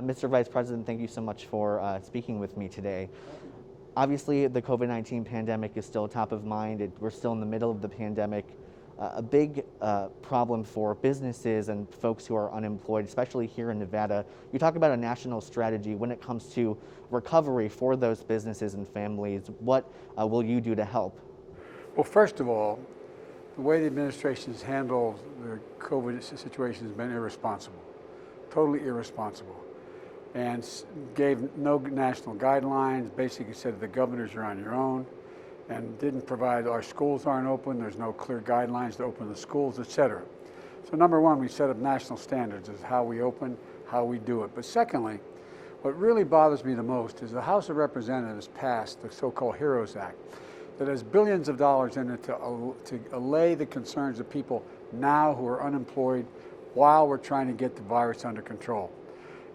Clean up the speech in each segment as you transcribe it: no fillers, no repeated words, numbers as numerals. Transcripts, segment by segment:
Mr. Vice President, thank you so much for speaking with me today. Obviously, the COVID-19 pandemic is still top of mind. We're still in the middle of the pandemic. A big problem for businesses and folks who are unemployed, especially here in Nevada. You talk about a national strategy when it comes to recovery for those businesses and families. What will you do to help? Well, first of all, the way the administration has handled the COVID situation has been irresponsible, totally irresponsible, and gave no national guidelines, basically said the governors are on your own, and didn't provide our schools aren't open, there's no clear guidelines to open the schools, etc. So number one, we set up national standards as how we open, how we do it. But secondly, what really bothers me the most is the House of Representatives passed the so-called HEROES Act that has billions of dollars in it to allay the concerns of people now who are unemployed while we're trying to get the virus under control.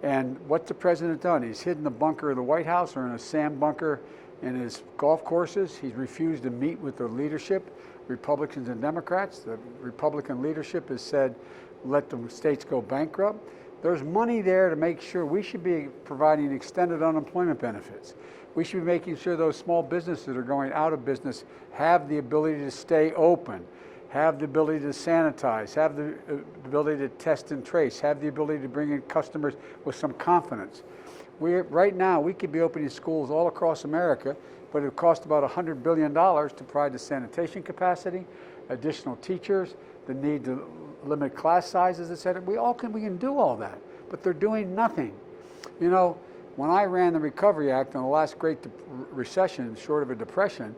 And what's the president done? He's hid in the bunker of the White House or in a sand bunker in his golf courses. He's refused to meet with the leadership, Republicans and Democrats. The Republican leadership has said, let the states go bankrupt. There's money there to make sure we should be providing extended unemployment benefits. We should be making sure those small businesses that are going out of business have the ability to stay open, have the ability to sanitize, have the ability to test and trace, have the ability to bring in customers with some confidence. Right now, we could be opening schools all across America, but it would cost about $100 billion to provide the sanitation capacity, additional teachers, the need to limit class sizes, etc. We can do all that, but they're doing nothing. You know, when I ran the Recovery Act in the last great recession, short of a depression,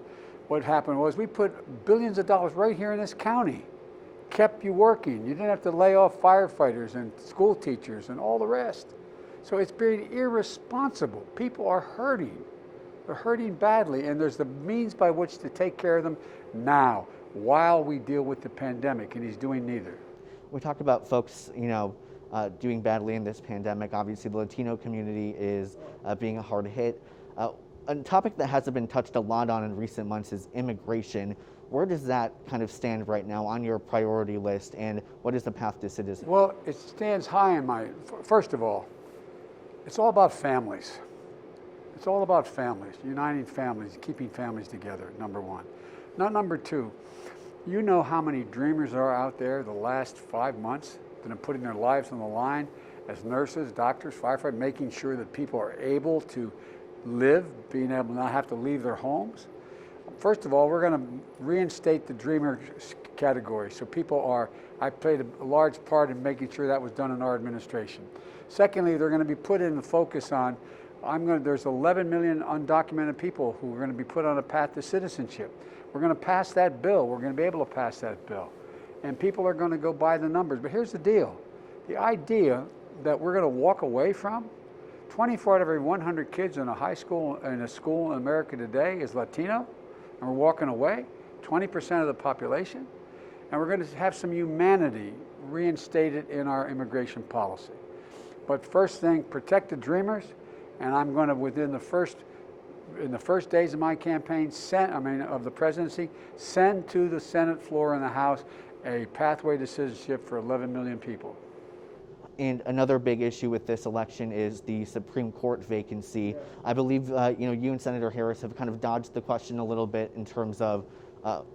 what happened was we put billions of dollars right here in this county, kept you working. You didn't have to lay off firefighters and school teachers and all the rest. So it's being irresponsible. People are hurting. They're hurting badly, and there's the means by which to take care of them now, while we deal with the pandemic, and he's doing neither. We talk about folks, doing badly in this pandemic. Obviously, the Latino community is being a hard hit. A topic that hasn't been touched a lot on in recent months is immigration. Where does that kind of stand right now on your priority list, and what is the path to citizenship? Well, it stands high in my, first of all, it's all about families. It's all about families, uniting families, keeping families together, number one. Not number two, you know how many dreamers are out there the last 5 months that are putting their lives on the line as nurses, doctors, firefighters, making sure that people are able to live, being able to not have to leave their homes. First of all, we're going to reinstate the dreamer category. So I played a large part in making sure that was done in our administration. Secondly, they're going to be put in the focus on, there's 11 million undocumented people who are going to be put on a path to citizenship. We're going to pass that bill. We're going to be able to pass that bill. And people are going to go by the numbers. But here's the deal. The idea that we're going to walk away from, 24 out of every 100 kids in a school in America today is Latino, and we're walking away, 20% of the population, and we're going to have some humanity reinstated in our immigration policy. But first thing, protect the dreamers, and I'm going to, in the first days of my campaign, of the presidency, send to the Senate floor and the House a pathway to citizenship for 11 million people. And another big issue with this election is the Supreme Court vacancy. I believe you and Senator Harris have kind of dodged the question a little bit in terms of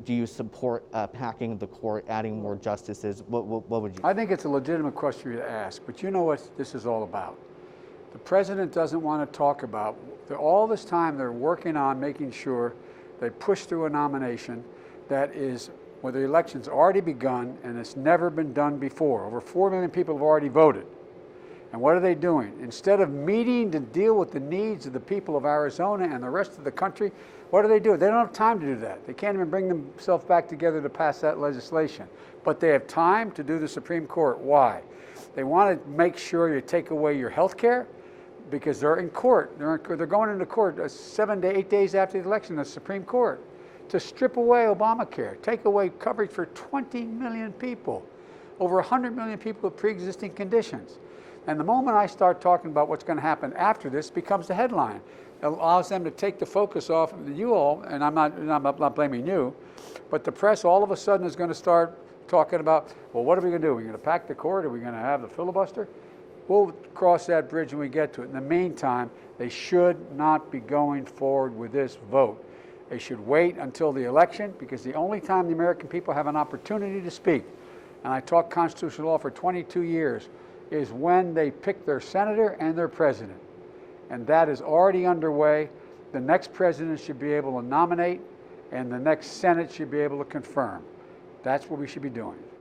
do you support packing the court, adding more justices? What would you? I think it's a legitimate question to ask, but you know what this is all about. The president doesn't want to talk about, all this time they're working on making sure they push through a nomination that is, where the election's already begun and it's never been done before. Over 4 million people have already voted. And what are they doing? Instead of meeting to deal with the needs of the people of Arizona and the rest of the country, what do? They don't have time to do that. They can't even bring themselves back together to pass that legislation. But they have time to do the Supreme Court. Why? They want to make sure you take away your health care because they're in court. They're going into court 7 to 8 days after the election, the Supreme Court, to strip away Obamacare, take away coverage for 20 million people, over 100 million people with pre-existing conditions. And the moment I start talking about what's going to happen after this becomes the headline. It allows them to take the focus off of you all, and I'm not blaming you, but the press all of a sudden is going to start talking about, well, what are we going to do? Are we going to pack the court? Are we going to have the filibuster? We'll cross that bridge when we get to it. In the meantime, they should not be going forward with this vote. They should wait until the election, because the only time the American people have an opportunity to speak, and I taught constitutional law for 22 years, is when they pick their senator and their president. And that is already underway. The next president should be able to nominate, and the next Senate should be able to confirm. That's what we should be doing.